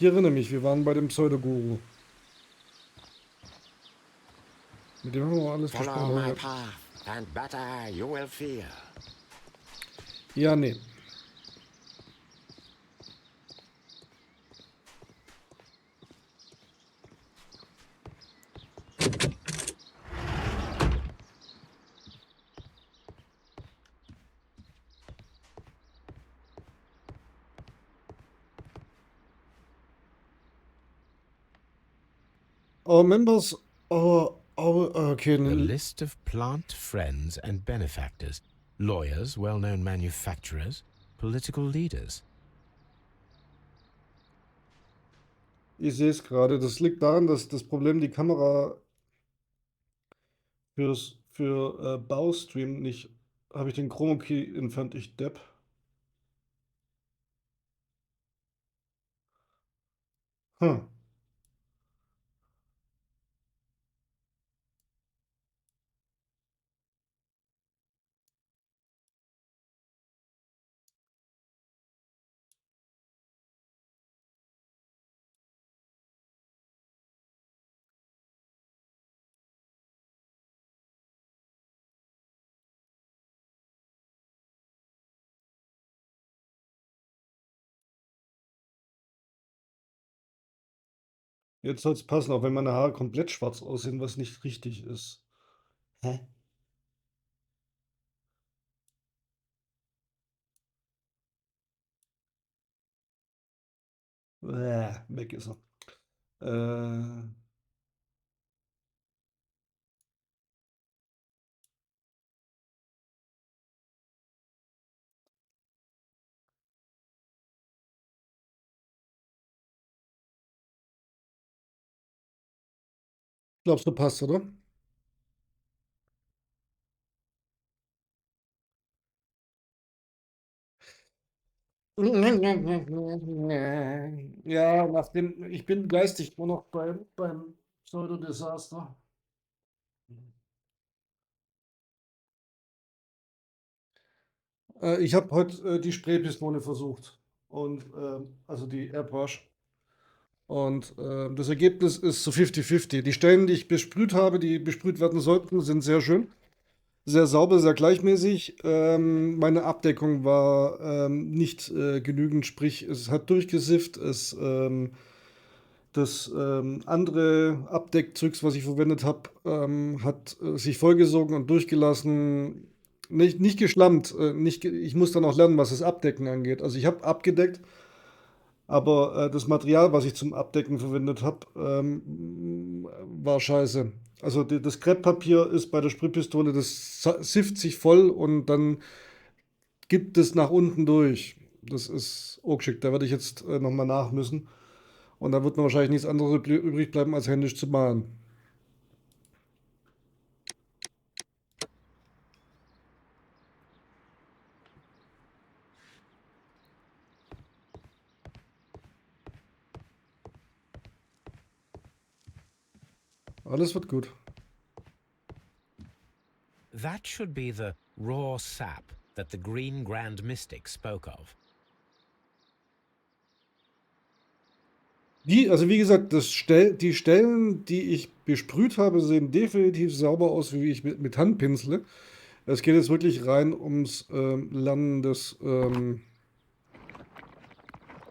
Ich erinnere mich, wir waren bei dem Pseudoguru. Mit dem haben wir auch alles Follow gesprochen. my Ja, path, and better you will fear. ja, nee. Our members, okay. A list of plant friends and benefactors, lawyers, well-known manufacturers, political leaders. Ich sehe es gerade. Das liegt daran, dass das Problem die Kamera für Baustream nicht. Habe ich den Chroma Key entfernt, ich Depp. Hm. Jetzt soll es passen, auch wenn meine Haare komplett schwarz aussehen, was nicht richtig ist. Hä? Weg ist er. Glaubst du, passt, oder? Ja, ich bin geistig nur noch beim Pseudodesaster. Ich habe heute die Spraykpistole versucht. Und also die Airbrush. Und das Ergebnis ist so 50-50. Die Stellen, die ich besprüht habe, die besprüht werden sollten, sind sehr schön. Sehr sauber, sehr gleichmäßig. Meine Abdeckung war nicht genügend, sprich, es hat durchgesifft. Das andere Abdeckzeugs, was ich verwendet habe, hat sich vollgesogen und durchgelassen. Nicht geschlammt. Ich muss dann auch lernen, was das Abdecken angeht. Also ich habe abgedeckt, aber das Material, was ich zum Abdecken verwendet habe, war scheiße. Also das Krepppapier ist bei der Sprühpistole, das sifft sich voll und dann gibt es nach unten durch. Das ist auch geschickt. Da werde ich jetzt nochmal nach müssen. Und dann wird mir wahrscheinlich nichts anderes übrig bleiben, als händisch zu malen. Alles wird gut. That should be the raw sap that the Green Grand Mystic spoke of. Also wie gesagt, die Stellen, die ich besprüht habe, sehen definitiv sauber aus, wie ich mit Hand pinsle. Es geht jetzt wirklich rein ums Lernen des.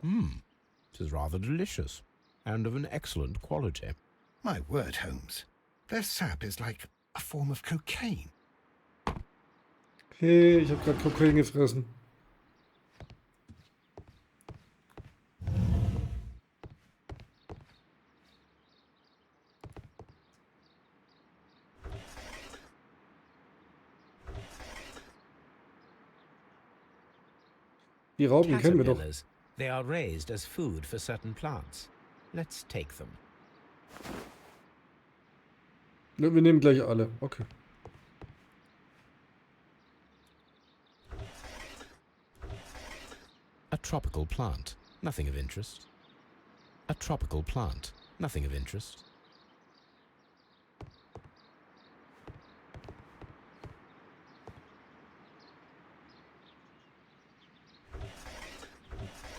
It is rather delicious and of an excellent quality. My word, Holmes. Their sap is like a form of cocaine. Hey, ich habe gerade Kokain gefressen. Die Raupen kennen wir doch. Caterpillars. They are raised as food for certain plants. Let's take them. Ne, wir nehmen gleich alle. Okay. A tropical plant. Nothing of interest. A tropical plant. Nothing of interest.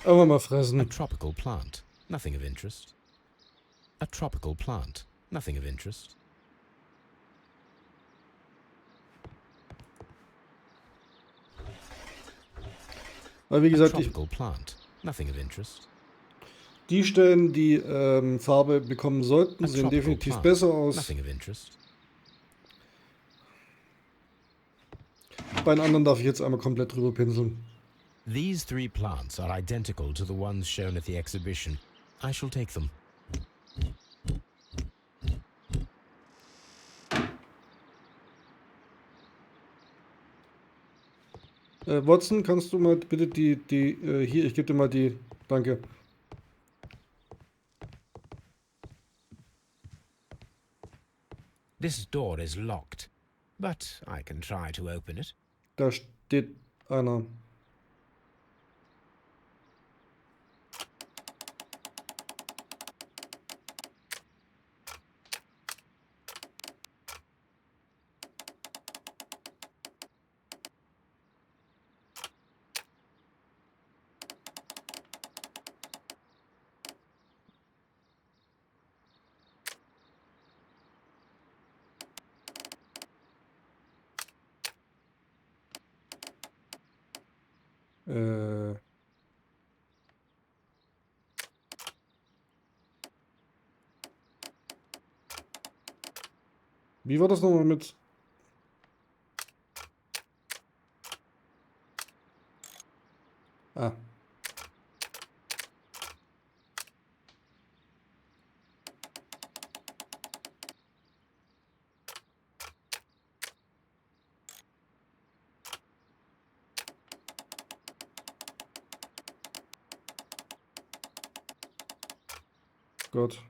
Aber mal A fressen. tropical plant. nothing of interest. A tropical plant, nothing of interest. Aber wie A gesagt, tropical plant, nothing of interest. die Stellen, die Farbe bekommen sollten, A sehen tropical definitiv plant, besser aus. nothing of interest. Bei den anderen darf ich jetzt einmal komplett drüber pinseln. These 3 plants are identical to the ones shown at the exhibition. I shall take them. Watson, kannst du mal bitte hier, ich gebe dir mal die, danke. This door is locked, but I can try to open it. Da steht einer. Wie war das nochmal mit? Ah. Gott.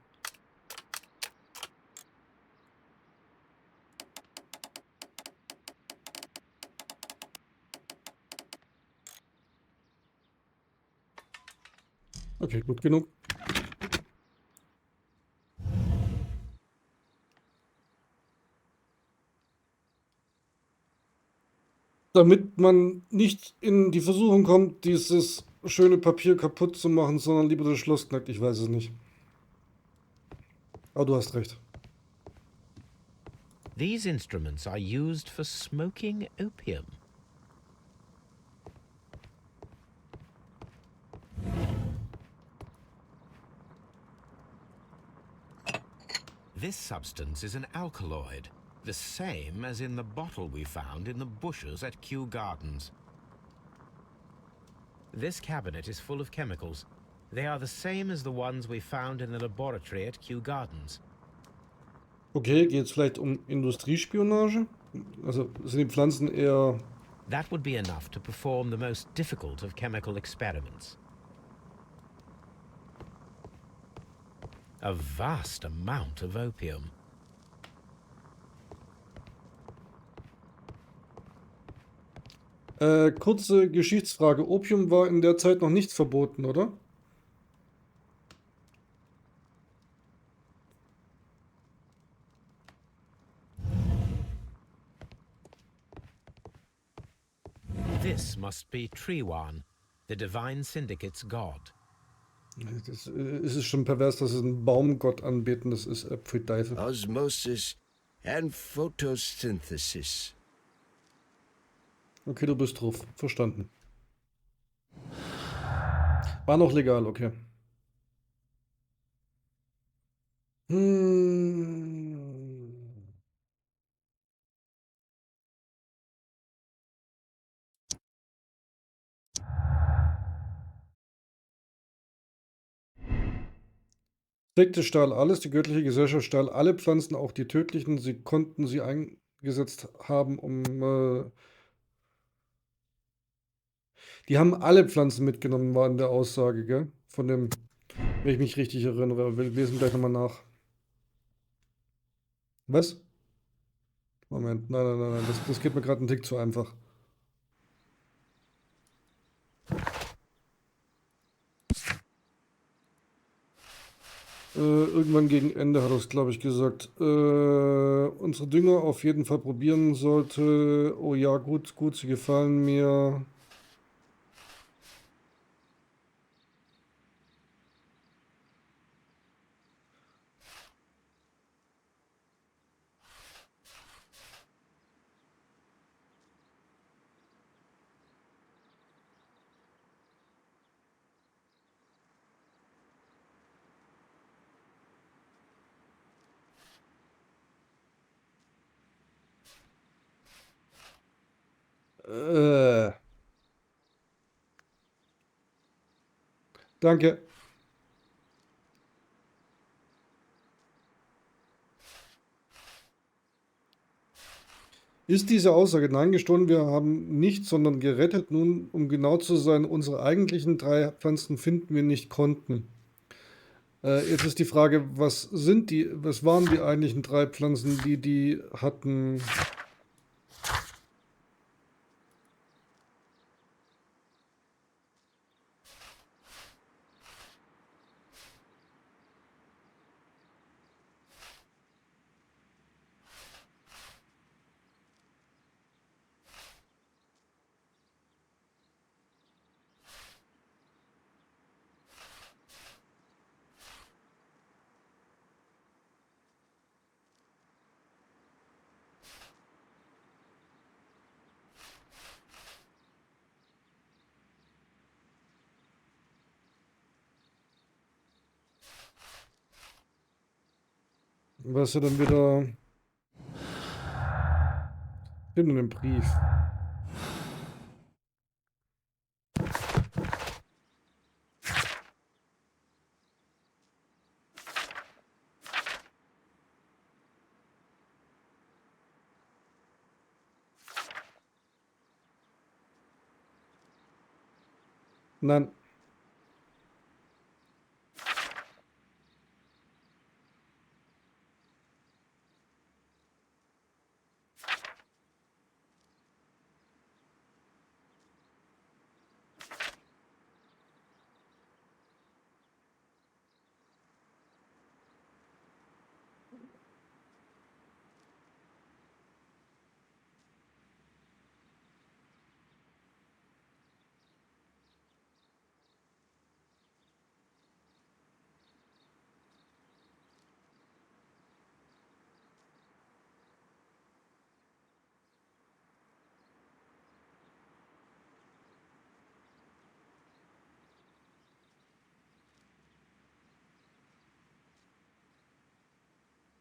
Okay, gut genug. Damit man nicht in die Versuchung kommt, dieses schöne Papier kaputt zu machen, sondern lieber das Schloss knackt. Ich weiß es nicht. Aber du hast recht. These instruments are used for smoking opium. This substance is an alkaloid, the same as in the bottle we found in the bushes at Kew Gardens. This cabinet is full of chemicals. They are the same as the ones we found in the laboratory at Kew Gardens. Okay, geht es vielleicht um Industriespionage? Also sind die Pflanzen eher... That would be enough to perform the most difficult of chemical experiments. A vast amount of opium. Kurze Geschichtsfrage. Opium war in der Zeit noch nicht verboten, oder? This must be Triwan, the divine syndicate's god. Das ist schon pervers, dass sie einen Baumgott anbeten. Das ist Pfui Teufel. Osmosis and photosynthesis. Okay, du bist drauf. Verstanden. War noch legal, okay. Hm. Sekte stahl alles, die göttliche Gesellschaft stahl alle Pflanzen, auch die tödlichen. Sie konnten sie eingesetzt haben, die haben alle Pflanzen mitgenommen, war in der Aussage, gell? Von dem, wenn ich mich richtig erinnere. Wir lesen gleich nochmal nach. Was? Moment, nein, nein, nein, nein, das geht mir gerade einen Tick zu einfach. Irgendwann gegen Ende hat er es, glaube ich, gesagt. Unsere Dünger auf jeden Fall probieren sollte. Oh ja, gut, gut, sie gefallen mir. Äh, danke. Ist diese Aussage, nein, gestohlen, wir haben nicht, sondern gerettet, nun, um genau zu sein, unsere eigentlichen 3 Pflanzen finden wir nicht konnten. Jetzt ist die Frage, was waren die eigentlichen 3 Pflanzen, die hatten? Was ja dann wieder in dem Brief. Nein.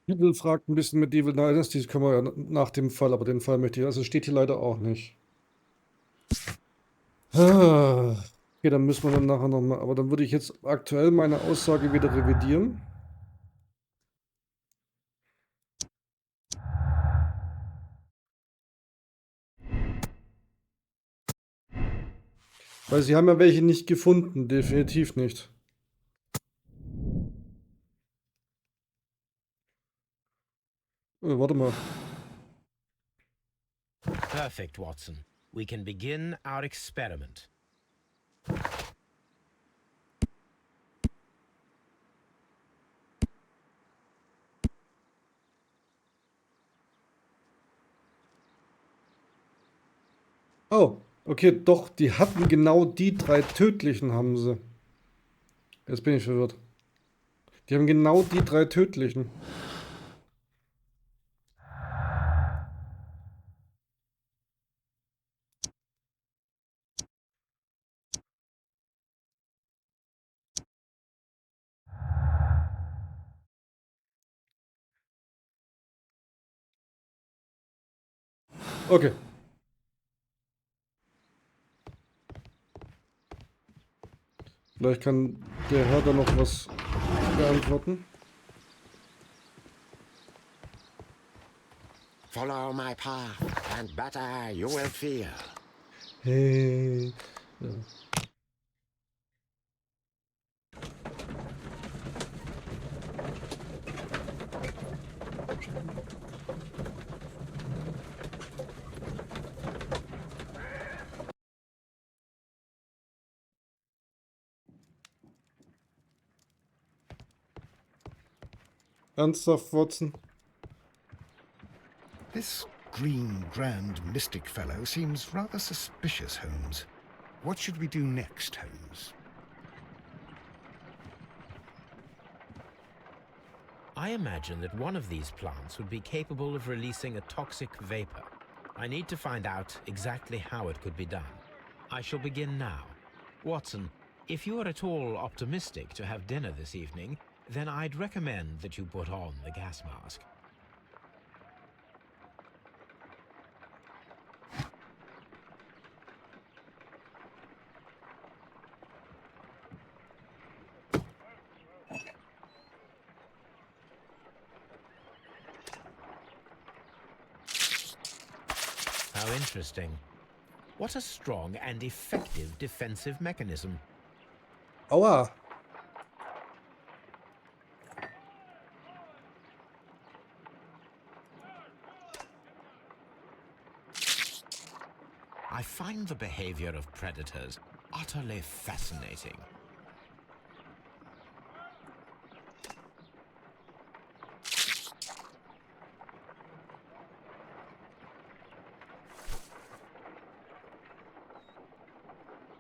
Titel fragt ein bisschen Medieval Dynasty, das können wir ja nach dem Fall, aber den Fall möchte ich, also steht hier leider auch nicht. Ah, okay, dann müssen wir dann nachher nochmal, aber dann würde ich jetzt aktuell meine Aussage wieder revidieren. Weil sie haben ja welche nicht gefunden, definitiv nicht. Warte mal. Perfect, Watson. We can begin our experiment. Oh, okay, doch, die hatten genau die 3 tödlichen, haben sie. Jetzt bin ich verwirrt. Die haben genau die 3 tödlichen. Okay. Vielleicht kann der Herr da noch was beantworten. Follow my path, and better you will feel. Hey. Ja. Ernsthaft, Watson? This green, grand, mystic fellow seems rather suspicious, Holmes. What should we do next, Holmes? I imagine that one of these plants would be capable of releasing a toxic vapor. I need to find out exactly how it could be done. I shall begin now. Watson, if you are at all optimistic to have dinner this evening, then I'd recommend that you put on the gas mask. How interesting. What a strong and effective defensive mechanism. Aua. I find the behavior of predators utterly fascinating.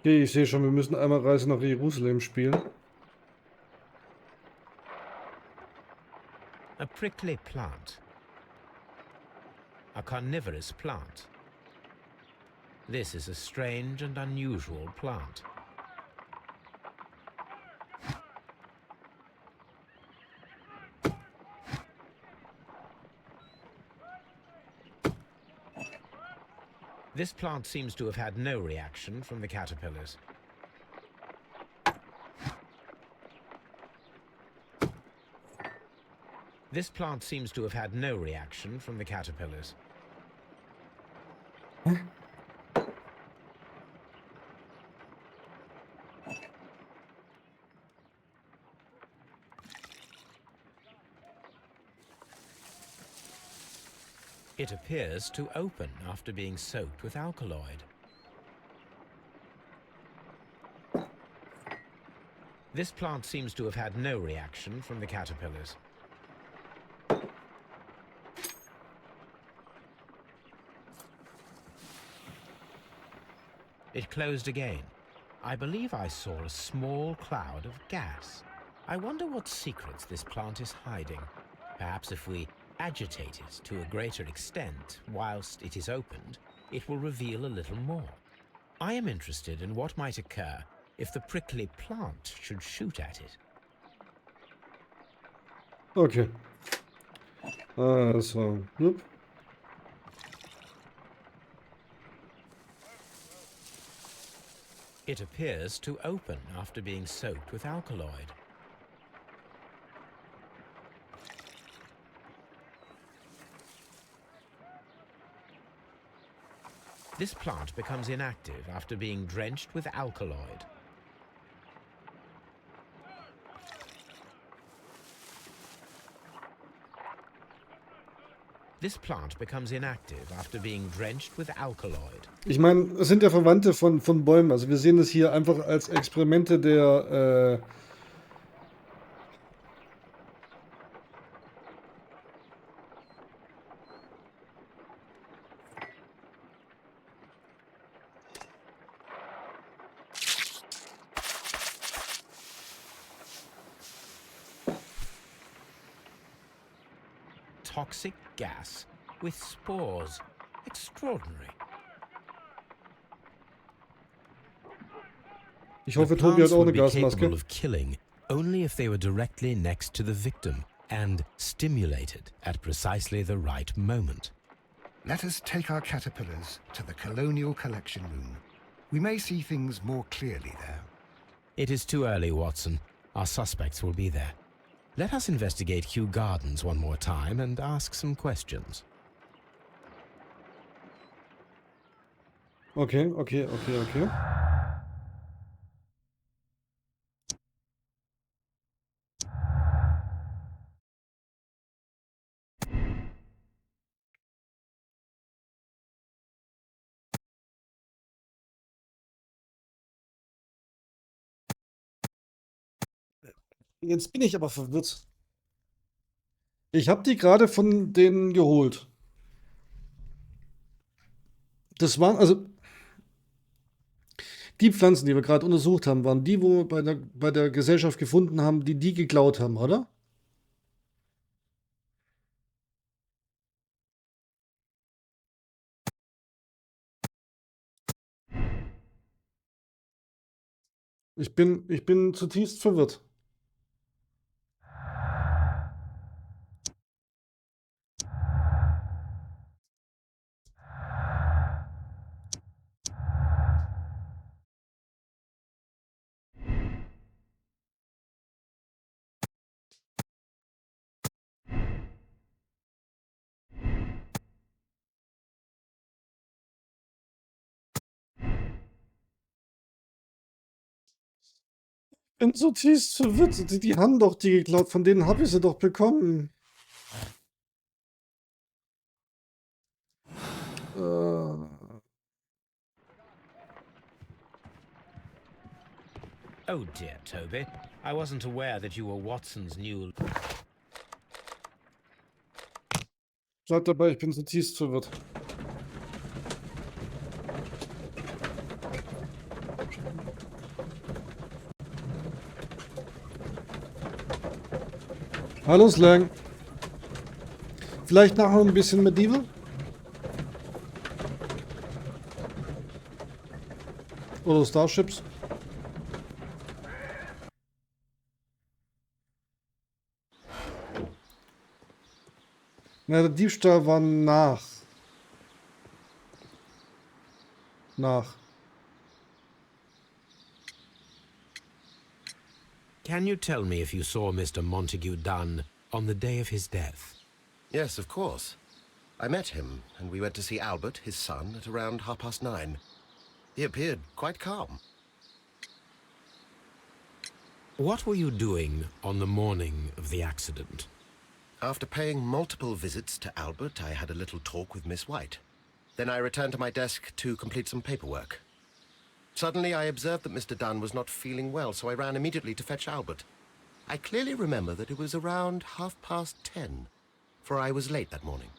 Okay, ich sehe schon, wir müssen einmal Reise nach Jerusalem spielen. A prickly plant. A carnivorous plant. This is a strange and unusual plant. This plant seems to have had no reaction from the caterpillars. This plant seems to have had no reaction from the caterpillars. It appears to open after being soaked with alkaloid. This plant seems to have had no reaction from the caterpillars. It closed again. I believe I saw a small cloud of gas. I wonder what secrets this plant is hiding. Perhaps if we agitate it to a greater extent whilst it is opened, it will reveal a little more. I am interested in what might occur if the prickly plant should shoot at it. Okay. Das war... Jupp. It appears to open after being soaked with alkaloid. This plant becomes inactive after being drenched with alkaloid. This plant becomes inactive after being drenched with alkaloid. Ich meine, es sind ja Verwandte von Bäumen. Also wir sehen es hier einfach als Experimente der... Toxic gas with spores. Extraordinary. Ich The hoffe, Tobi hat plants auch would eine be capable Gasmaske. of killing only if they were directly next to the victim and stimulated at precisely the right moment. Let us take our caterpillars to the Colonial Collection Room. We may see things more clearly there. It is too early, Watson. Our suspects will be there. Let us investigate Kew Gardens one more time and ask some questions. Okay. Jetzt bin ich aber verwirrt. Ich habe die gerade von denen geholt. Das waren, also die Pflanzen, die wir gerade untersucht haben, waren die, wo wir bei der Gesellschaft gefunden haben, die geklaut haben, oder? Ich bin zutiefst verwirrt. Bin zutiefst verwirrt. Die haben doch die geklaut, von denen habe ich sie doch bekommen. Oh dear, Toby. I wasn't aware that you were Watson's new... Bleib dabei, ich bin zutiefst verwirrt. Hallo Slang. Vielleicht nachher ein bisschen Medieval? Oder Starships? Na, der Diebstahl war nach. Can you tell me if you saw Mr. Montague Dunn on the day of his death? Yes, of course. I met him, and we went to see Albert, his son, at around 9:30. He appeared quite calm. What were you doing on the morning of the accident? After paying multiple visits to Albert, I had a little talk with Miss White. Then I returned to my desk to complete some paperwork. Suddenly, I observed that Mr. Dunn was not feeling well, so I ran immediately to fetch Albert. I clearly remember that it was around 10:30, for I was late that morning.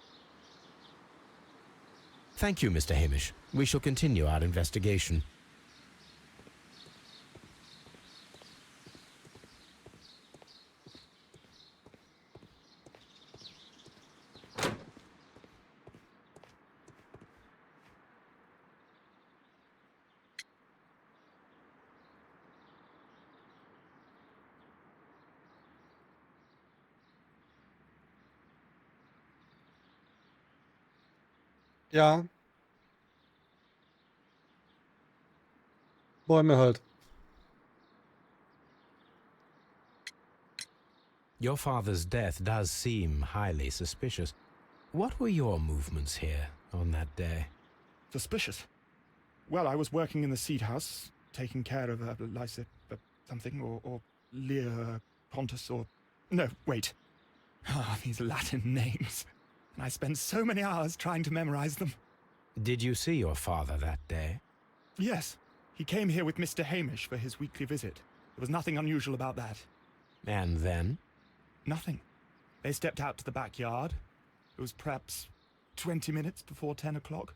Thank you, Mr. Hamish. We shall continue our investigation. Ja. Bäume halt. Your father's death does seem highly suspicious. What were your movements here on that day? Suspicious. Well, I was working in the seed house, taking care of Lysa something, or Lear Pontus, or... No, wait. Ah, these Latin names. And I spent so many hours trying to memorize them. Did you see your father that day? Yes, he came here with Mr. Hamish for his weekly visit. There was nothing unusual about that. And then? Nothing. They stepped out to the backyard. It was perhaps 20 minutes before 10 o'clock.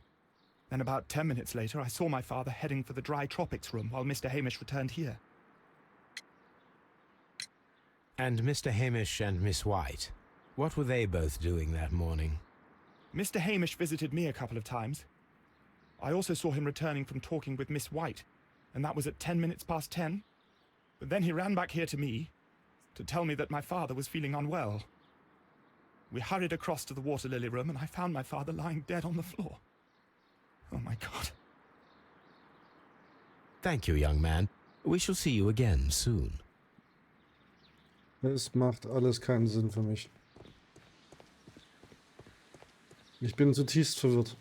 Then about 10 minutes later, I saw my father heading for the dry tropics room while Mr. Hamish returned here. And Mr. Hamish and Miss White, what were they both doing that morning? Mr. Hamish visited me a couple of times. I also saw him returning from talking with Miss White, and that was at 10 minutes past 10. But then he ran back here to me to tell me that my father was feeling unwell. We hurried across to the water lily room, and I found my father lying dead on the floor. Oh my God. Thank you, young man. We shall see you again soon. Es macht alles keinen Sinn für mich. Ich bin zutiefst verwirrt.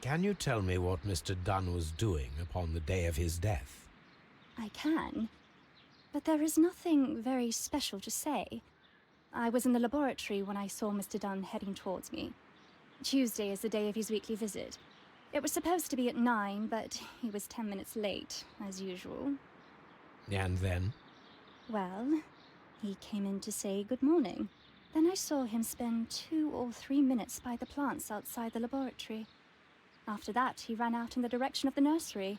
Can you tell me what Mr. Dunn was doing upon the day of his death? I can, but there is nothing very special to say. I was in the laboratory when I saw Mr. Dunn heading towards me. Tuesday is the day of his weekly visit. It was supposed to be at 9, but he was 10 minutes late, as usual. And then? Well, he came in to say good morning. Then I saw him spend 2 or 3 minutes by the plants outside the laboratory. After that, he ran out in the direction of the nursery,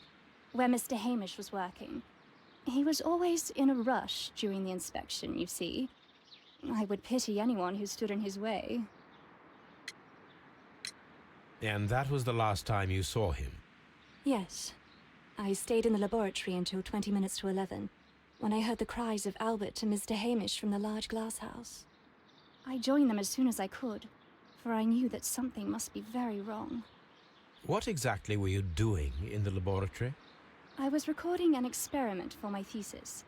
where Mr. Hamish was working. He was always in a rush during the inspection, you see. I would pity anyone who stood in his way. And that was the last time you saw him? Yes. I stayed in the laboratory until 20 minutes to 11, when I heard the cries of Albert and Mr. Hamish from the large glass house. I joined them as soon as I could, for I knew that something must be very wrong. What exactly were you doing in the laboratory? I was recording an experiment for my thesis.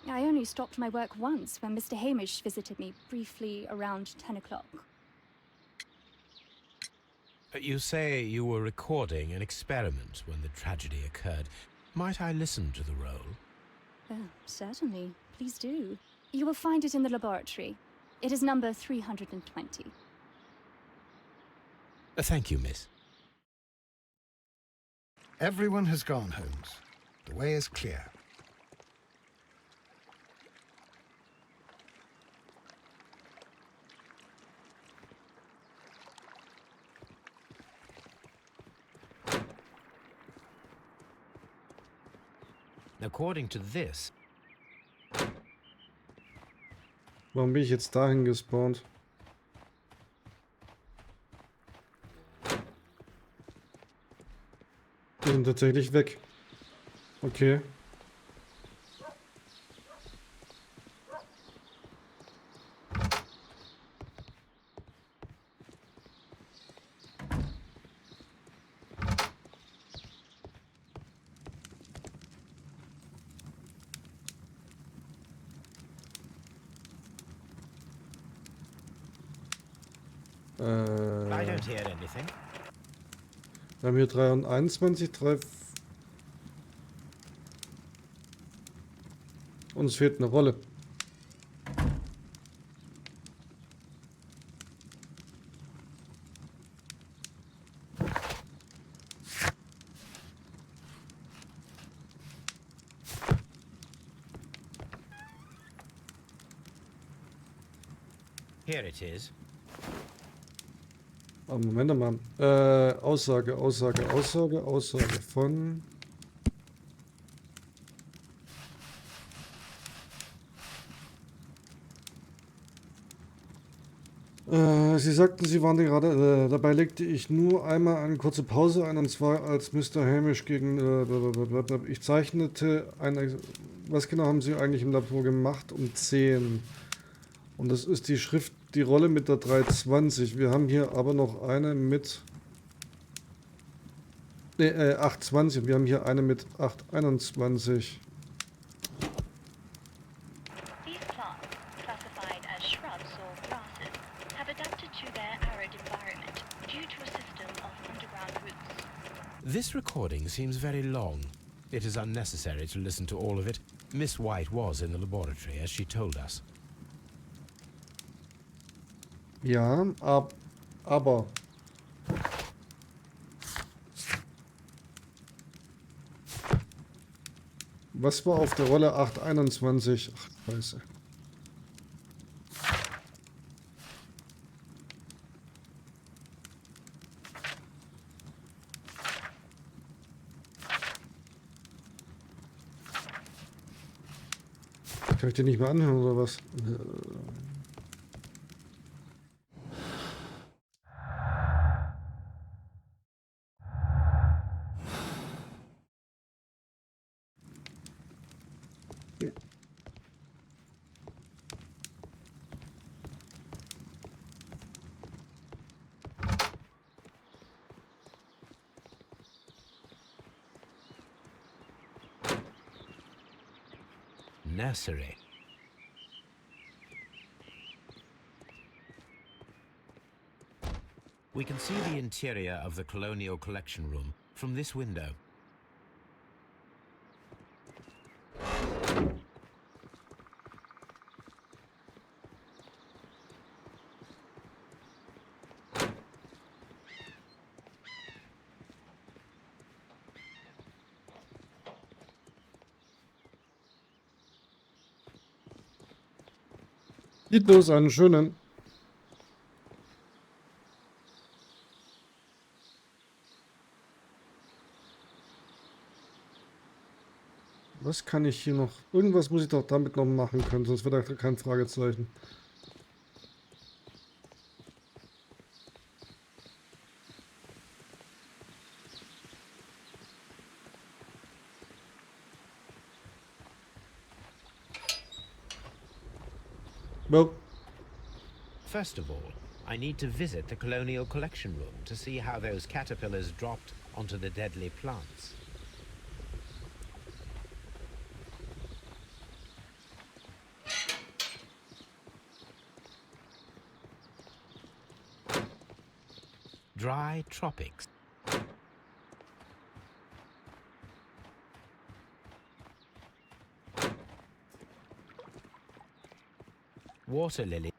I only stopped my work once when Mr. Hamish visited me briefly around 10 o'clock. You say you were recording an experiment when the tragedy occurred. Might I listen to the roll? Certainly. Please do. You will find it in the laboratory. It is number 320. Thank you, miss. Everyone has gone, Holmes. The way is clear. According to this, Warum bin ich jetzt dahin gespawnt? Die sind tatsächlich weg. Okay. I don't hear anything. Wir haben hier 321, 3... Uns fehlt eine Rolle. Here it is. Oh, Moment mal. Aussage von... Sie sagten, Sie waren gerade... dabei legte ich nur einmal eine kurze Pause ein, und zwar als Mr. Hamish gegen... ich zeichnete eine... Was genau haben Sie eigentlich im Labor gemacht? Um 10. Und das ist die Schrift, die Rolle mit der 320. Wir haben hier aber noch eine mit... Ne, 820. Wir haben hier eine mit 821. These plants, classified as shrubs or grasses, have adapted to their arid environment due to a system of underground roots. This recording seems very long. It is unnecessary to listen to all of it. Miss White was in the laboratory, as she told us. Ja, aber... Was war auf der Rolle 821? Ach, Scheiße. Kann ich den nicht mehr anhören oder was? Nursery. We can see the interior of the Colonial Collection Room from this window. Geht los, einen schönen. Was kann ich hier noch? Irgendwas muss ich doch damit noch machen können, sonst wird da kein Fragezeichen. Well, First of all, I need to visit the colonial collection room to see how those caterpillars dropped onto the deadly plants. Dry tropics. Water lily.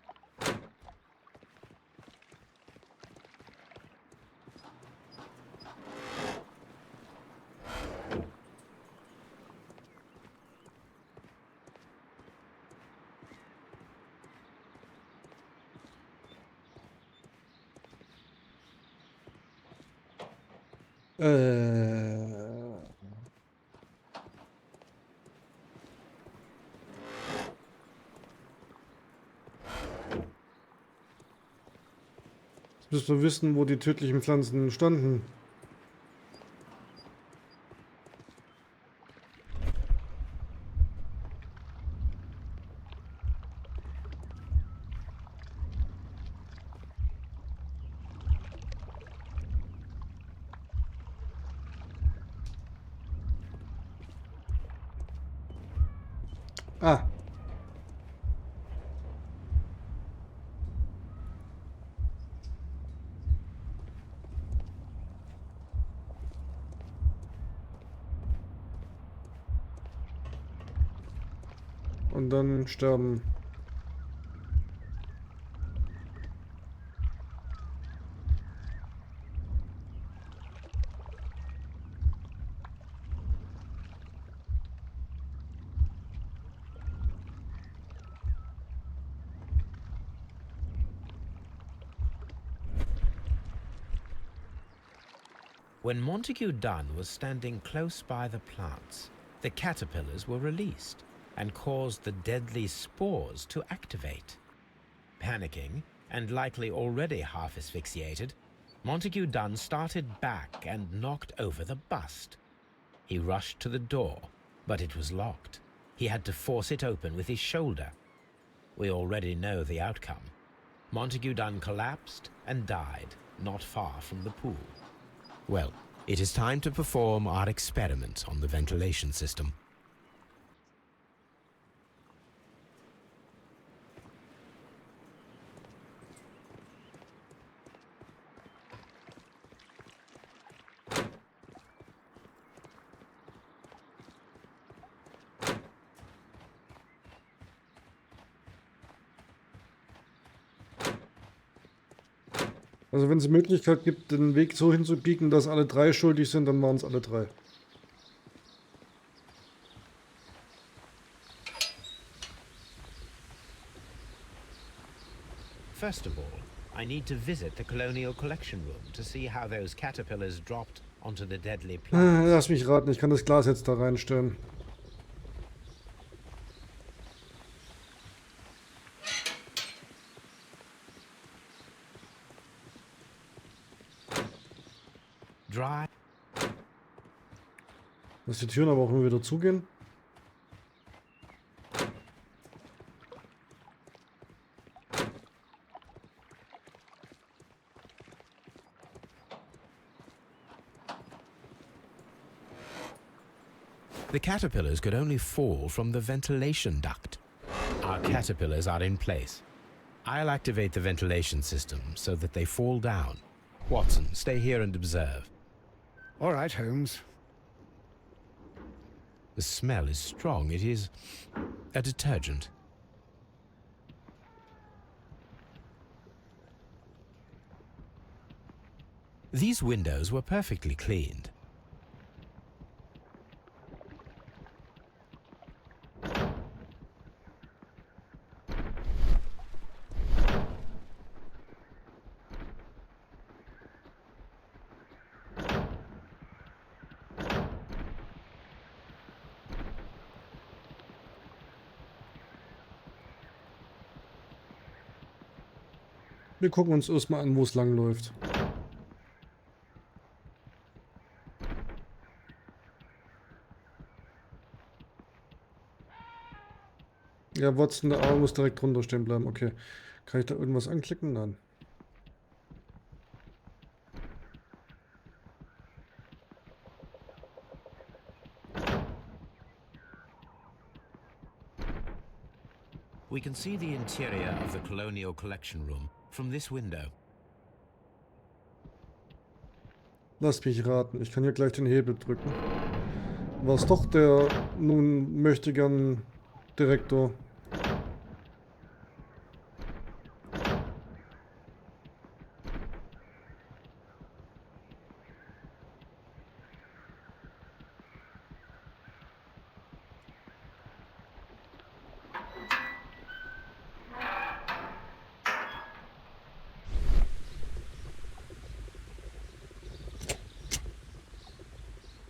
Jetzt müssen wir wissen, wo die tödlichen Pflanzen standen. Ah. Und dann sterben. When Montague Dunn was standing close by the plants, the caterpillars were released and caused the deadly spores to activate. Panicking, and likely already half asphyxiated, Montague Dunn started back and knocked over the bust. He rushed to the door, but it was locked. He had to force it open with his shoulder. We already know the outcome. Montague Dunn collapsed and died not far from the pool. Well, it is time to perform our experiment on the ventilation system. Also wenn es die Möglichkeit gibt, den Weg so hinzubiegen, dass alle drei schuldig sind, dann waren es alle drei. First of all, I need to visit the colonial collection room to see how those caterpillars dropped onto the deadly plants. Lass mich raten, ich kann das Glas jetzt da reinstellen. Dry. Lass die Türen aber auch immer wieder zugehen. The caterpillars could only fall from the ventilation duct. Our caterpillars are in place. I'll activate the ventilation system so that they fall down. Watson, stay here and observe. All right, Holmes. The smell is strong. It is a detergent. These windows were perfectly cleaned. Wir gucken uns erstmal an, wo es lang läuft. Ja, Watson, der Arm muss direkt drunter stehen bleiben. Okay. Kann ich da irgendwas anklicken? Nein. We can see the interior of the Colonial Collection Room from this window. Lass mich raten. Ich kann hier gleich den Hebel drücken. War es doch der nun möchte gern Direktor?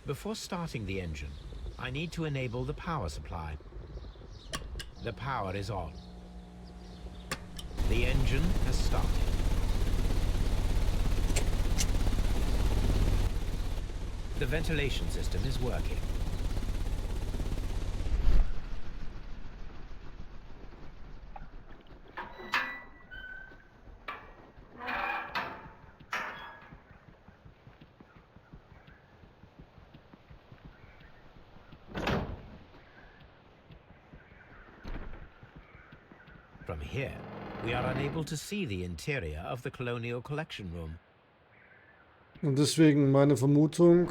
Before starting the engine, I need to enable the power supply. The power is on. The engine has started. The ventilation system is working. From here, we are unable to see the interior of the Colonial Collection Room. Und deswegen meine Vermutung.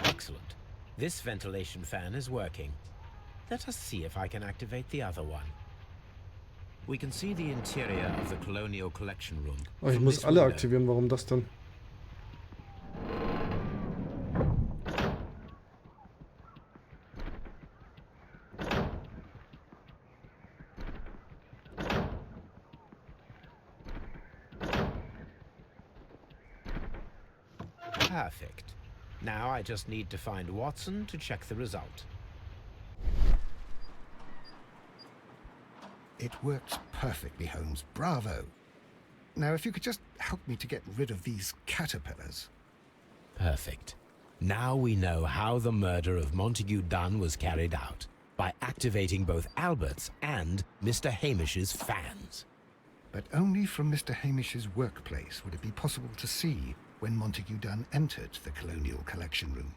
Excellent. This ventilation fan is working. Let us see if I can activate the other one. We can see the interior of the Colonial Collection Room. Aber ich from muss this alle window. aktivieren. Warum das denn? Perfect. Now I just need to find Watson to check the result. It works perfectly, Holmes. Bravo. Now, if you could just help me to get rid of these caterpillars. Perfect. Now we know how the murder of Montague Dunn was carried out, by activating both Albert's and Mr. Hamish's fans. But only from Mr. Hamish's workplace would it be possible to see when Montague Dunn entered the Colonial Collection Room.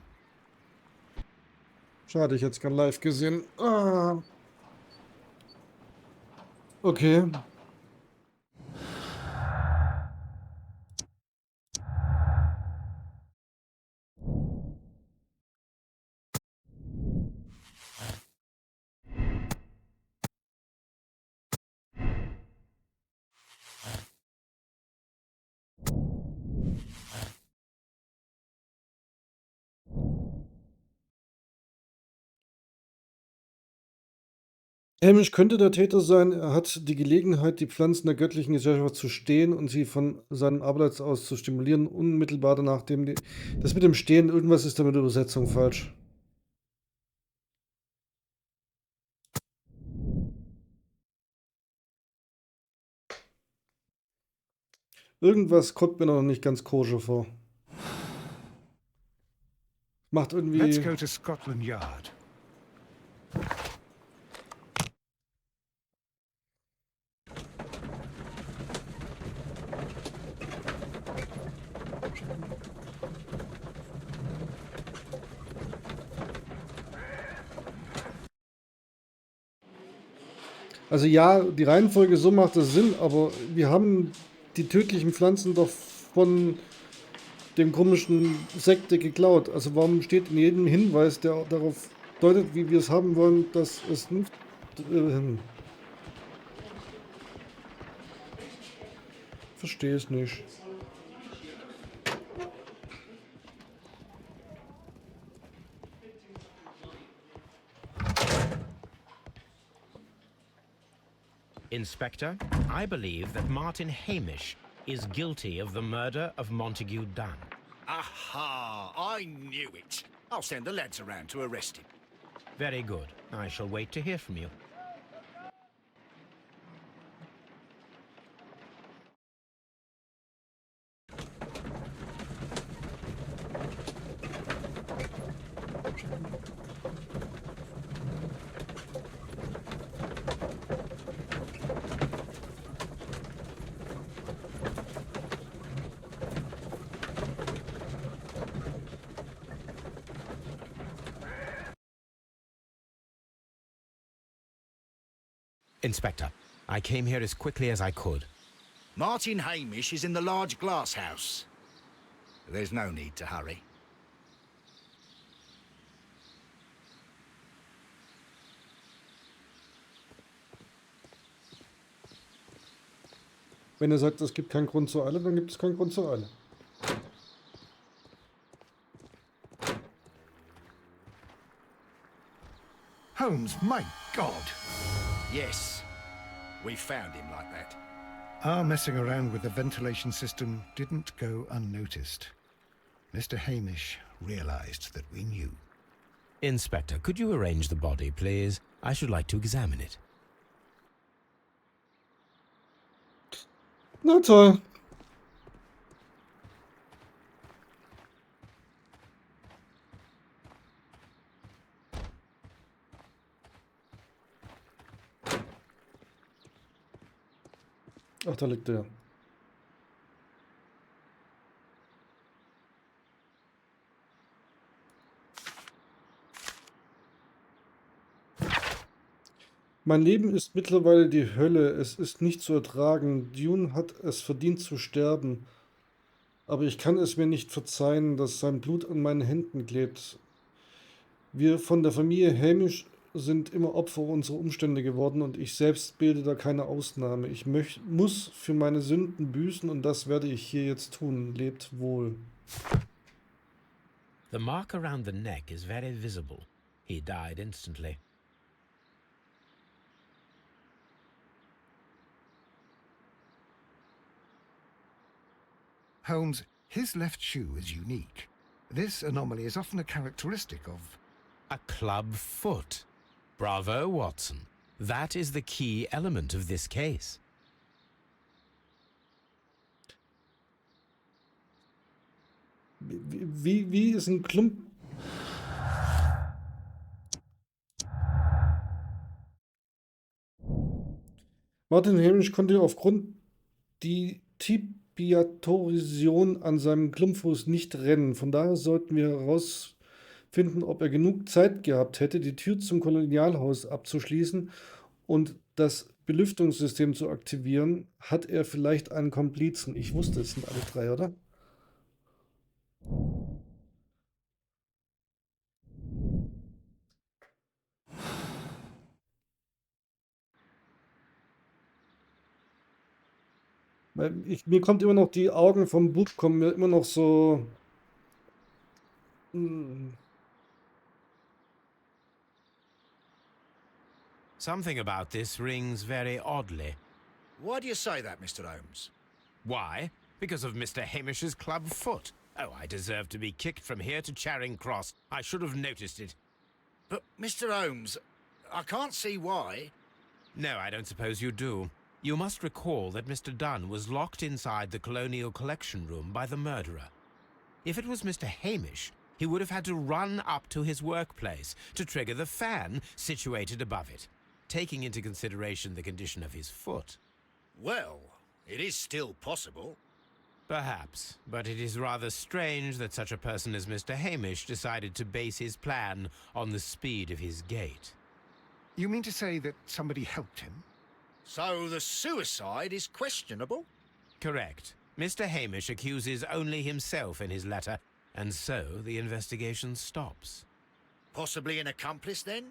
Schade, ich hätte es gern live gesehen. Ah. Okay. Hamish könnte der Täter sein. Er hat die Gelegenheit, die Pflanzen der göttlichen Gesellschaft zu stehen und sie von seinem Arbeitsplatz aus zu stimulieren, unmittelbar danach dem. Das mit dem Stehen, irgendwas ist da mit der Übersetzung falsch. Irgendwas kommt mir noch nicht ganz koscher vor. Macht Let's irgendwie. go to Scotland Yard. Also ja, die Reihenfolge so macht das Sinn, aber wir haben die tödlichen Pflanzen doch von dem komischen Sekte geklaut. Also warum steht in jedem Hinweis, der darauf deutet, wie wir es haben wollen, dass es nicht... verstehe es nicht. Inspector, I believe that Martin Hamish is guilty of the murder of Montague Dunn. Aha! I knew it. I'll send the lads around to arrest him. Very good. I shall wait to hear from you. Inspector, I came here as quickly as I could. Martin Hamish is in the large glass house. There's no need to hurry. Wenn er sagt, es gibt keinen Grund zur Eile, dann gibt es keinen Grund zur Eile. Holmes, my God! Yes, we found him like that. Our messing around with the ventilation system didn't go unnoticed. Mr. Hamish realized that we knew. Inspector, could you arrange the body, please? I should like to examine it. Na toll. Ach, da liegt der. Mein Leben ist mittlerweile die Hölle. Es ist nicht zu ertragen. Dune hat es verdient zu sterben. Aber ich kann es mir nicht verzeihen, dass sein Blut an meinen Händen klebt. Wir von der Familie Hamish sind immer Opfer unserer Umstände geworden und ich selbst bilde da keine Ausnahme. Ich muss für meine Sünden büßen und das werde ich hier jetzt tun. Lebt wohl. The mark around the neck is very visible. He died instantly. Holmes, his left shoe is unique. This anomaly is often a characteristic of... A club foot. Bravo, Watson. That is the key element of this case. Wie ist ein Klump... Martin Hamish konnte aufgrund die Tibiatorisation an seinem Klumpfuß nicht rennen. Von daher sollten wir herausfinden, ob er genug Zeit gehabt hätte, die Tür zum Kolonialhaus abzuschließen und das Belüftungssystem zu aktivieren. Hat er vielleicht einen Komplizen? Ich wusste, es sind alle drei, oder? Mir kommt immer noch die Augen vom Bub, kommen mir immer noch so. Something about this rings very oddly. Why do you say that, Mr. Holmes? Why? Because of Mr. Hamish's club foot. Oh, I deserve to be kicked from here to Charing Cross. I should have noticed it. But, Mr. Holmes, I can't see why. No, I don't suppose you do. You must recall that Mr. Dunn was locked inside the Colonial Collection Room by the murderer. If it was Mr. Hamish, he would have had to run up to his workplace to trigger the fan situated above it, taking into consideration the condition of his foot. Well, it is still possible. Perhaps, but it is rather strange that such a person as Mr. Hamish decided to base his plan on the speed of his gait. You mean to say that somebody helped him? So the suicide is questionable? Correct. Mr. Hamish accuses only himself in his letter, and so the investigation stops. Possibly an accomplice, then?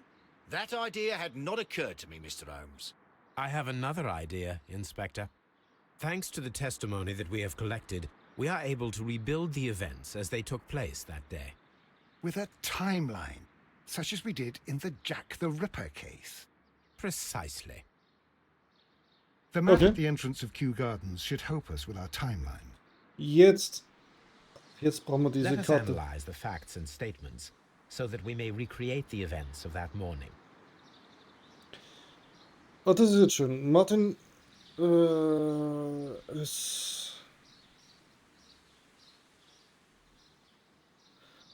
That idea had not occurred to me, Mr. Holmes. I have another idea, Inspector. Thanks to the testimony that we have collected, we are able to rebuild the events as they took place that day. With a timeline, such as we did in the Jack the Ripper case. Precisely. The map Okay. at the entrance of Kew Gardens should help us with our timeline. Jetzt brauchen wir Let diese us Karte. analyze the facts and statements so that we may recreate the events of that morning. Oh, das ist jetzt schön. Martin ist.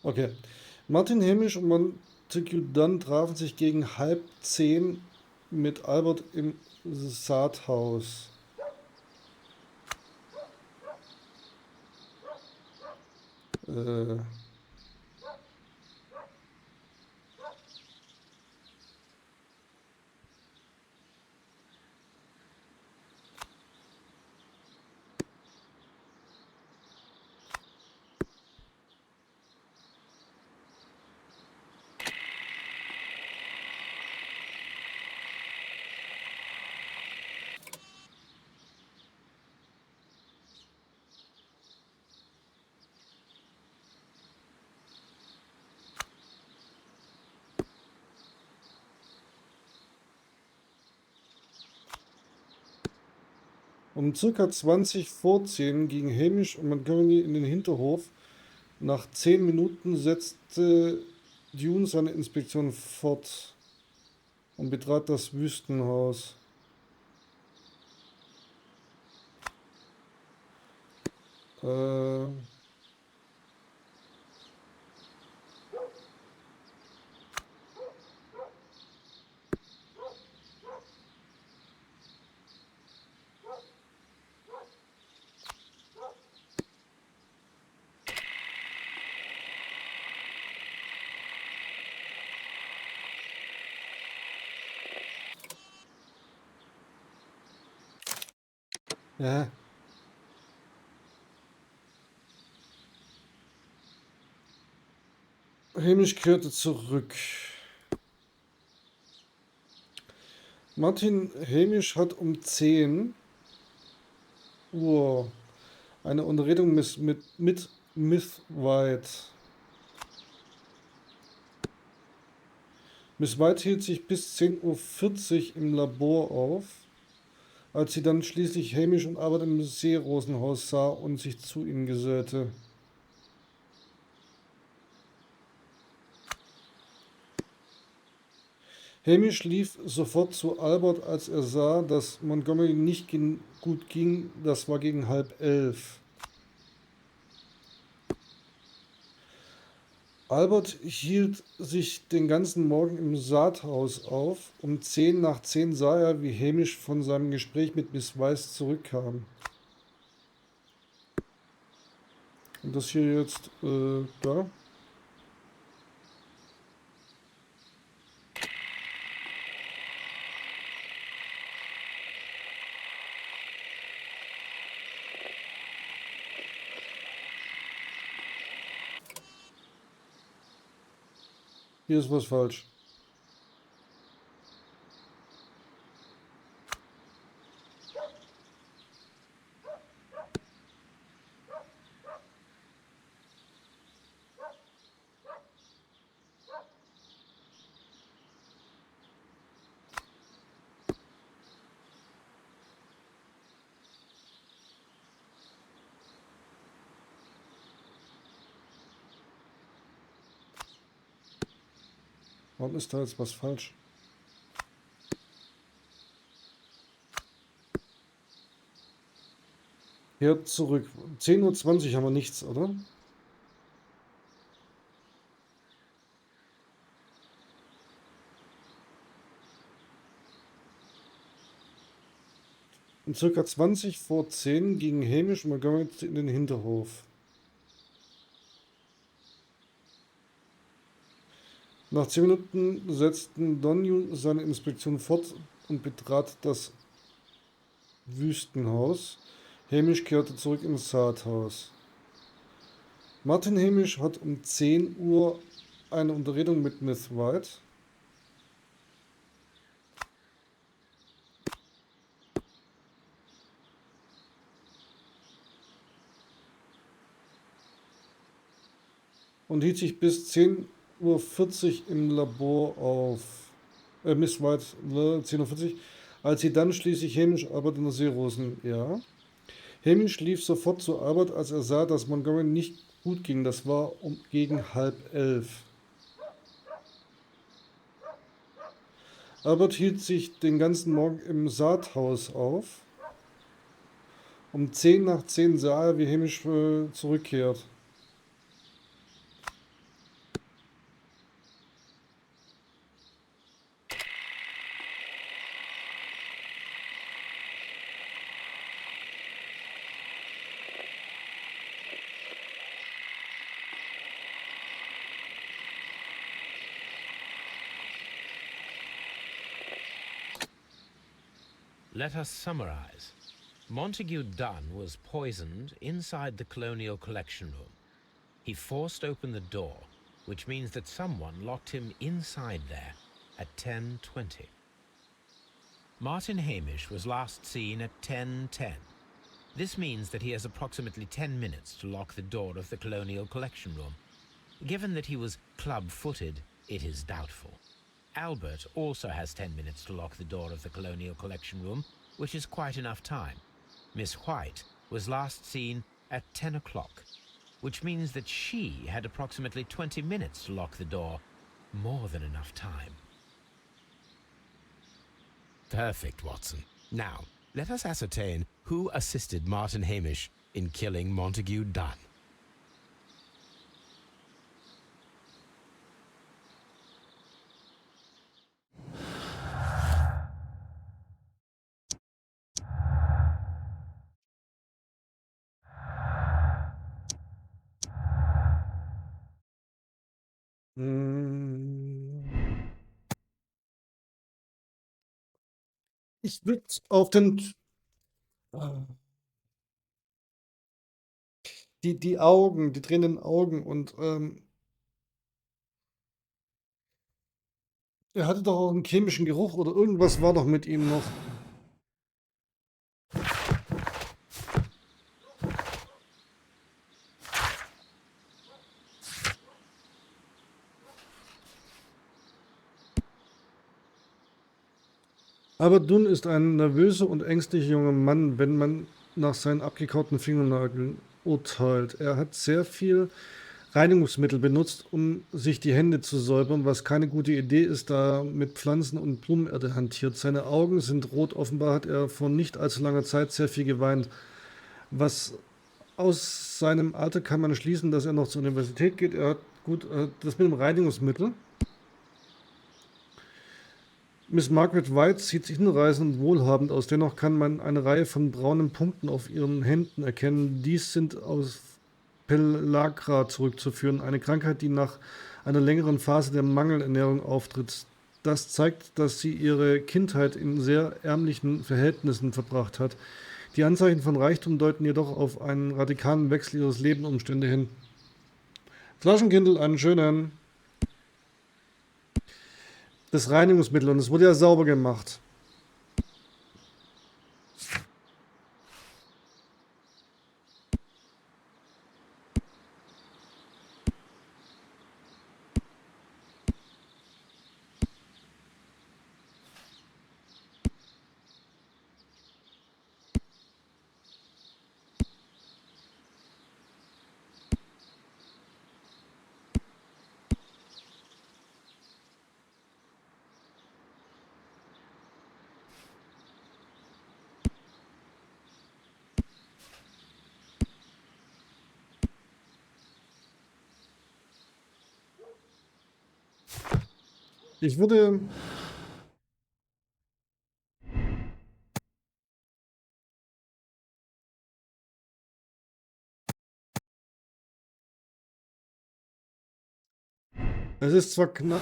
Okay. Martin Hamish und Montague Dunn trafen sich gegen 9:30 mit Albert im Saathaus. Um circa 20 vor 10 gingen Hamish und Montgomery in den Hinterhof. Nach 10 Minuten setzte Dune seine Inspektion fort und betrat das Wüstenhaus. Äh, ja. Hamish kehrte zurück. Martin Hamish hat um 10 Uhr eine Unterredung mit Miss White. Miss White hielt sich bis 10:40 Uhr im Labor auf, als sie dann schließlich Hamish und Albert im Seerosenhaus sah und sich zu ihnen gesellte. Hamish lief sofort zu Albert, als er sah, dass Montgomery nicht gut ging. Das war gegen 10:30. Albert hielt sich den ganzen Morgen im Saathaus auf. Um 10 nach 10 sah er, wie Hamish von seinem Gespräch mit Miss Weiss zurückkam. Und das hier jetzt, da. Hier ist was falsch. Warum ist da jetzt was falsch? Hier zurück. 10:20 Uhr haben wir nichts, oder? Um circa 20 vor 10 gingen Hamish und Montgomery in den Hinterhof. Nach 10 Minuten setzten Donju seine Inspektion fort und betrat das Wüstenhaus. Hamish kehrte zurück ins Saathaus. Martin Hamish hat um 10 Uhr eine Unterredung mit Miss White. Und hielt sich bis 10:40 Uhr im Labor auf. Miss White, 10:40 Uhr, als sie dann schließlich Hamish Albert in der Seerosen, ja. Hamish lief sofort zu Albert, als er sah, dass Montgomery nicht gut ging. Das war gegen 10:30. Albert hielt sich den ganzen Morgen im Saathaus auf. Um 10 nach 10 sah er, wie Hamish zurückkehrt. Let us summarize. Montague Dunn was poisoned inside the Colonial Collection Room. He forced open the door, which means that someone locked him inside there at 10:20. Martin Hamish was last seen at 10:10. This means that he has approximately 10 minutes to lock the door of the Colonial Collection Room. Given that he was club-footed, it is doubtful. Albert also has 10 minutes to lock the door of the Colonial Collection Room, which is quite enough time. Miss White was last seen at 10 o'clock, which means that she had approximately 20 minutes to lock the door. More than enough time. Perfect, Watson. Now, let us ascertain who assisted Martin Hamish in killing Montague Dunn. Ich würde auf die Augen, die tränenden Augen und er hatte doch auch einen chemischen Geruch oder irgendwas war doch mit ihm noch. Aber Dunn ist ein nervöser und ängstlicher junger Mann, wenn man nach seinen abgekauten Fingernägeln urteilt. Er hat sehr viel Reinigungsmittel benutzt, um sich die Hände zu säubern, was keine gute Idee ist, da er mit Pflanzen und Blumenerde hantiert. Seine Augen sind rot, offenbar hat er vor nicht allzu langer Zeit sehr viel geweint. Was aus seinem Alter kann man schließen, dass er noch zur Universität geht. Er hat gut das mit dem Reinigungsmittel. Miss Margaret White sieht hinreißend und wohlhabend aus, dennoch kann man eine Reihe von braunen Punkten auf ihren Händen erkennen. Dies sind aus Pellagra zurückzuführen, eine Krankheit, die nach einer längeren Phase der Mangelernährung auftritt. Das zeigt, dass sie ihre Kindheit in sehr ärmlichen Verhältnissen verbracht hat. Die Anzeichen von Reichtum deuten jedoch auf einen radikalen Wechsel ihres Lebensumstände hin. Flaschenkindl, einen schönen. Das Reinigungsmittel und es wurde ja sauber gemacht. Ich würde es ist zwar knapp.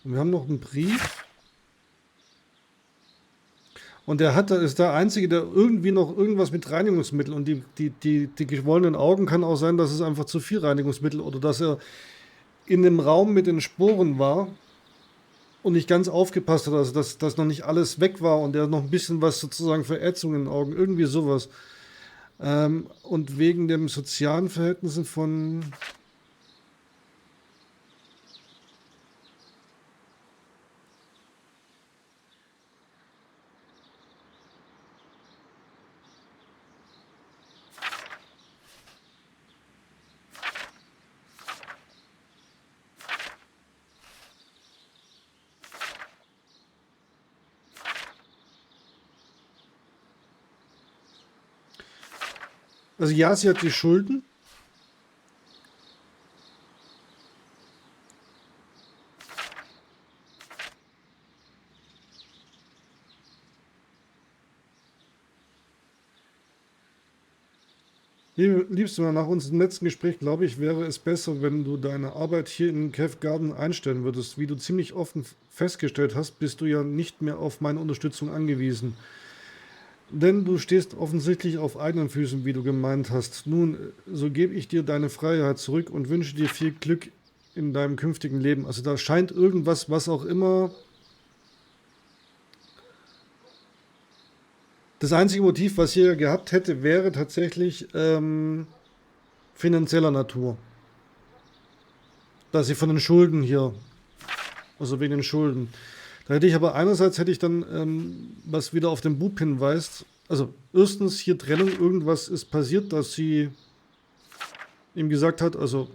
Und wir haben noch einen Brief. Und ist der Einzige, der irgendwie noch irgendwas mit Reinigungsmittel und die geschwollenen Augen kann auch sein, dass es einfach zu viel Reinigungsmittel oder dass er in dem Raum mit den Sporen war und nicht ganz aufgepasst hat, also dass noch nicht alles weg war und er noch ein bisschen was sozusagen Verätzung in den Augen, irgendwie sowas. Und wegen den sozialen Verhältnissen von. Also ja, sie hat die Schulden. Liebste Mal, nach unserem letzten Gespräch, glaube ich, wäre es besser, wenn du deine Arbeit hier in Cave Garden einstellen würdest. Wie du ziemlich offen festgestellt hast, bist du ja nicht mehr auf meine Unterstützung angewiesen. Denn du stehst offensichtlich auf eigenen Füßen, wie du gemeint hast. Nun, so gebe ich dir deine Freiheit zurück und wünsche dir viel Glück in deinem künftigen Leben. Also da scheint irgendwas, was auch immer. Das einzige Motiv, was hier gehabt hätte, wäre tatsächlich finanzieller Natur. Dass sie von den Schulden hier, also wegen den Schulden. Da hätte ich aber einerseits hätte ich dann, was wieder auf den Bub hinweist. Also, erstens hier Trennung, irgendwas ist passiert, dass sie ihm gesagt hat, also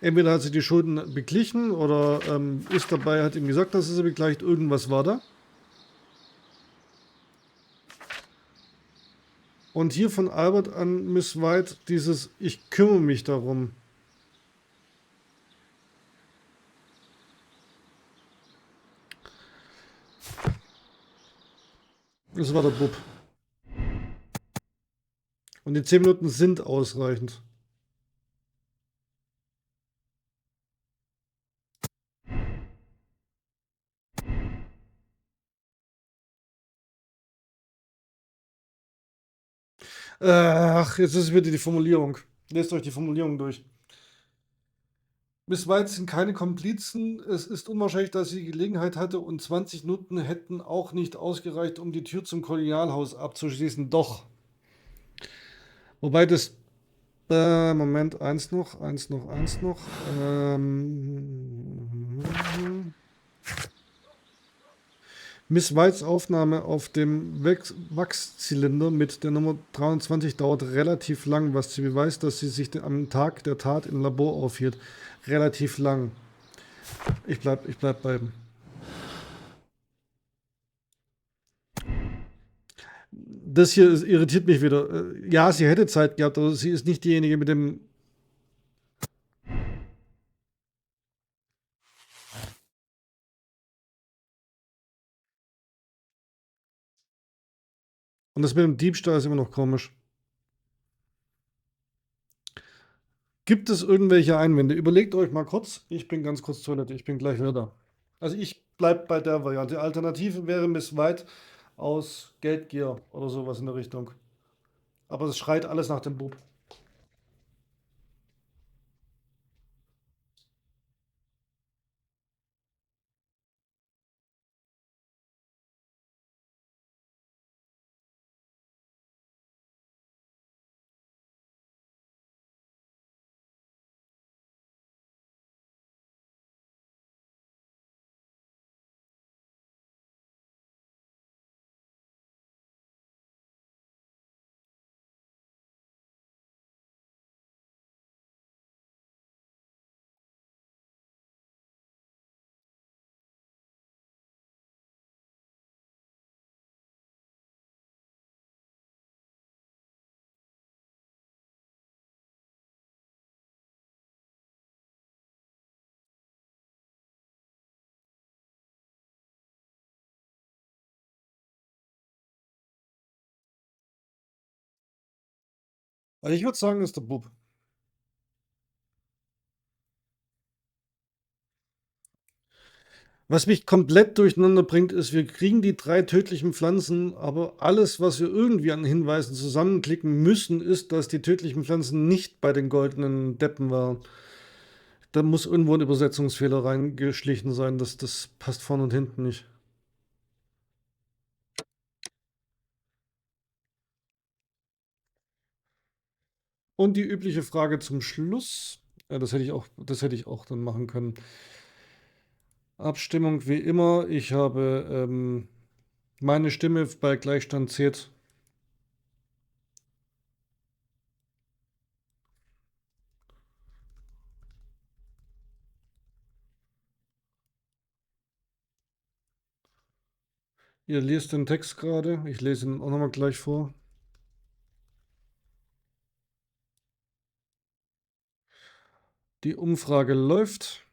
entweder hat sie die Schulden beglichen oder ist dabei, hat ihm gesagt, dass er sie begleicht, irgendwas war da. Und hier von Albert an Miss White dieses Ich kümmere mich darum. Das war der Bub. Und die 10 Minuten sind ausreichend. Ach, jetzt ist wieder die Formulierung. Lest euch die Formulierung durch. Miss White sind keine Komplizen. Es ist unwahrscheinlich, dass sie die Gelegenheit hatte und 20 Minuten hätten auch nicht ausgereicht, um die Tür zum Kolonialhaus abzuschließen. Doch. Wobei das. Moment, eins noch. Miss Whites Aufnahme auf dem Wachszylinder mit der Nummer 23 dauert relativ lang, was sie beweist, dass sie sich am Tag der Tat im Labor aufhielt. Relativ lang. Ich bleib bei. Das hier irritiert mich wieder. Ja, sie hätte Zeit gehabt, aber sie ist nicht diejenige mit dem. Und das mit dem Diebstahl ist immer noch komisch. Gibt es irgendwelche Einwände? Überlegt euch mal kurz. Ich bin ganz kurz Toilette. Ich bin gleich wieder da. Also ich bleibe bei der Variante. Alternative wäre Miss White aus Geldgier oder sowas in der Richtung. Aber es schreit alles nach dem Bub. Also ich würde sagen, ist der Bub. Was mich komplett durcheinander bringt, ist, wir kriegen die 3 tödlichen Pflanzen, aber alles, was wir irgendwie an Hinweisen zusammenklicken müssen, ist, dass die tödlichen Pflanzen nicht bei den goldenen Deppen waren. Da muss irgendwo ein Übersetzungsfehler reingeschlichen sein. Das passt vorne und hinten nicht. Und die übliche Frage zum Schluss. Ja, das hätte ich auch dann machen können. Abstimmung wie immer. Ich habe meine Stimme bei Gleichstand zählt. Ihr lest den Text gerade. Ich lese ihn auch nochmal gleich vor. Die Umfrage läuft.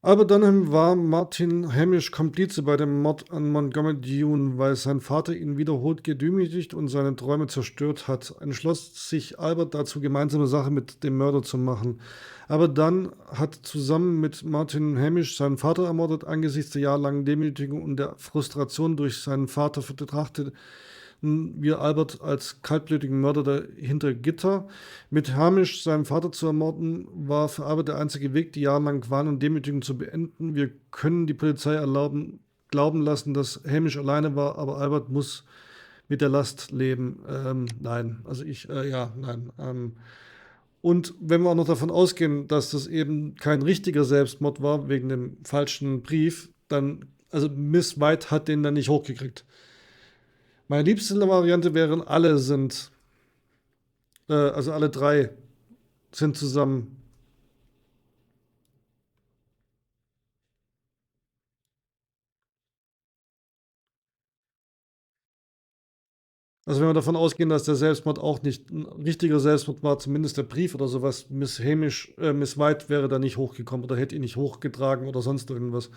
Aber dann war Martin Hamish Komplize bei dem Mord an Montgomery Dune, weil sein Vater ihn wiederholt gedemütigt und seine Träume zerstört hat. Entschloss sich Albert dazu, gemeinsame Sache mit dem Mörder zu machen. Aber dann hat zusammen mit Martin Hamish seinen Vater ermordet. Angesichts der jahrelangen Demütigung und der Frustration durch seinen Vater betrachteten wir Albert als kaltblütigen Mörder dahinter Gitter. Mit Hamish, seinem Vater, zu ermorden, war für Albert der einzige Weg, die jahrelangen Qualen und Demütigung zu beenden. Wir können die Polizei glauben lassen, dass Hamish alleine war, aber Albert muss mit der Last leben. Nein, also nein. Und wenn wir auch noch davon ausgehen, dass das eben kein richtiger Selbstmord war, wegen dem falschen Brief, dann, also Miss White hat den dann nicht hochgekriegt. Meine liebste Variante wären, also alle drei sind zusammen. Also wenn wir davon ausgehen, dass der Selbstmord auch nicht ein richtiger Selbstmord war, zumindest der Brief oder sowas, Miss White wäre da nicht hochgekommen oder hätte ihn nicht hochgetragen oder sonst irgendwas.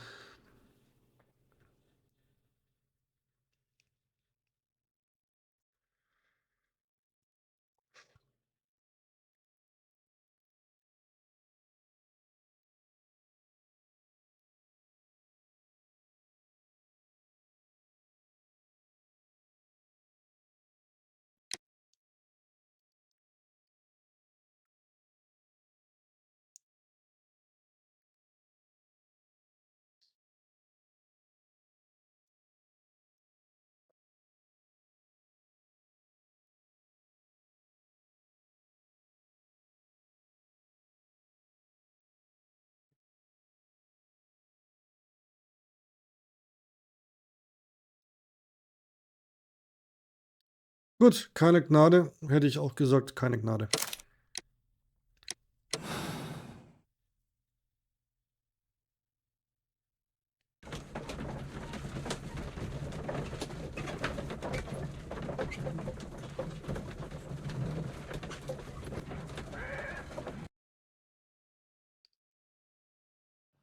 Gut, keine Gnade, hätte ich auch gesagt, keine Gnade.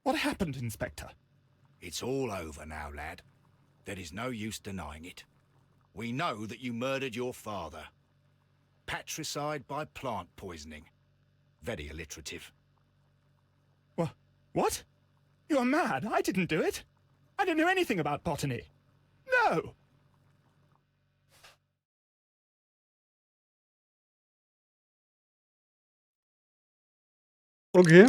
What happened, Inspector? It's all over now, lad. There is no use denying it. We know that you murdered your father. Patricide by plant poisoning. Very alliterative. What? You're mad. I didn't do it. I don't know anything about botany. No! Okay.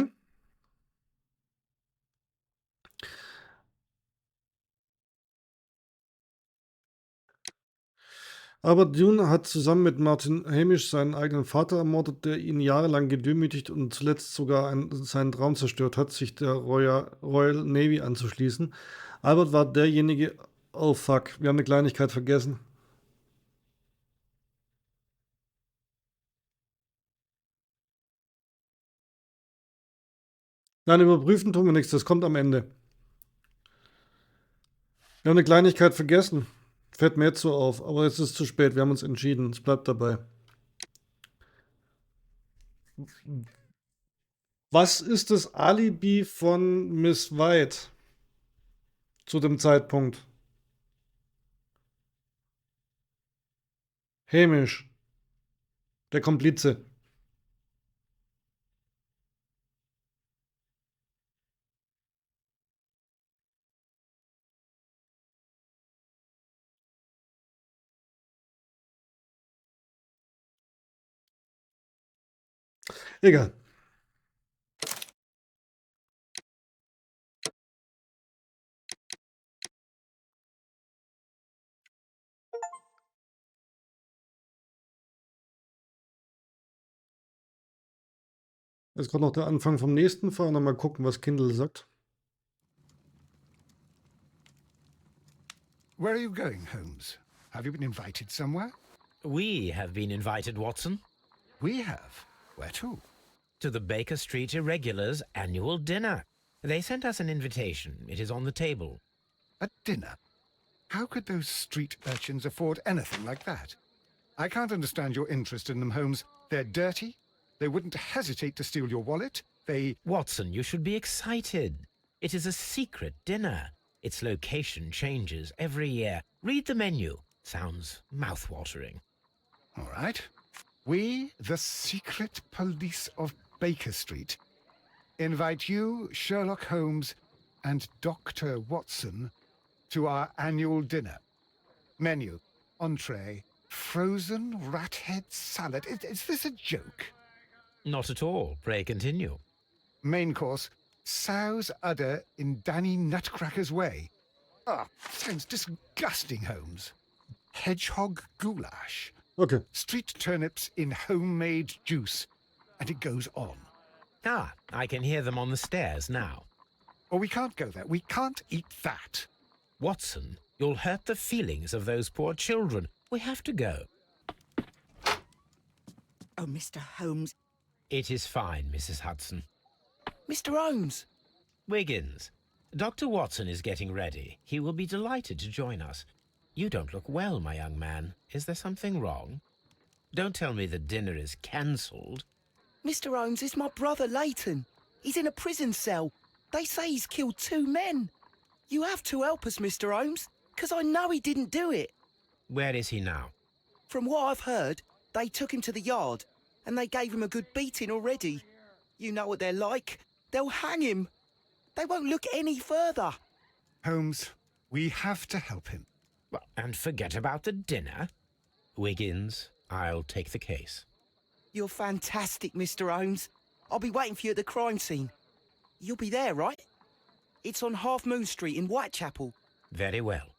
Aber Dune hat zusammen mit Martin Hamish seinen eigenen Vater ermordet, der ihn jahrelang gedemütigt und zuletzt sogar seinen Traum zerstört hat, sich der Royal Navy anzuschließen. Albert war derjenige. Oh fuck, wir haben eine Kleinigkeit vergessen. Nein, überprüfen tun wir nichts, das kommt am Ende. Wir haben eine Kleinigkeit vergessen. Fällt mir jetzt so auf, aber jetzt ist es zu spät, wir haben uns entschieden, es bleibt dabei. Was ist das Alibi von Miss White zu dem Zeitpunkt? Hämisch, der Komplize. Egal. Jetzt kommt noch der Anfang vom nächsten Fall. Mal gucken, was Kindle sagt. Where are you going, Holmes? Have you been invited somewhere? We have been invited, Watson, We have. Where to? to the Baker Street Irregulars' annual dinner. They sent us an invitation. It is on the table. A dinner? How could those street urchins afford anything like that? I can't understand your interest in them, Holmes. They're dirty. They wouldn't hesitate to steal your wallet. They... Watson, you should be excited. It is a secret dinner. Its location changes every year. Read the menu. Sounds mouth-watering. All right. We, the secret police of Baker Street, invite you, Sherlock Holmes, and Dr. Watson to our annual dinner. Menu, entree, frozen rat head salad. Is this a joke? Not at all. Pray continue. Main course, sow's udder in Danny Nutcracker's way. Ah, sounds disgusting, Holmes. Hedgehog goulash. Okay. Street turnips in homemade juice. and it goes on. Ah, I can hear them on the stairs now. Or we can't go there. We can't eat that. Watson, you'll hurt the feelings of those poor children. We have to go. Oh, Mr. Holmes. It is fine, Mrs. Hudson. Mr. Holmes! Wiggins, Dr. Watson is getting ready. He will be delighted to join us. You don't look well, my young man. Is there something wrong? Don't tell me the dinner is cancelled. Mr. Holmes, it's my brother Leighton. He's in a prison cell. They say he's killed 2 men. You have to help us, Mr. Holmes, because I know he didn't do it. Where is he now? From what I've heard, they took him to the yard, and they gave him a good beating already. You know what they're like. They'll hang him. They won't look any further. Holmes, we have to help him. Well, and forget about the dinner. Wiggins, I'll take the case. You're fantastic, Mr. Holmes. I'll be waiting for you at the crime scene. You'll be there, right? It's on Half Moon Street in Whitechapel. Very well.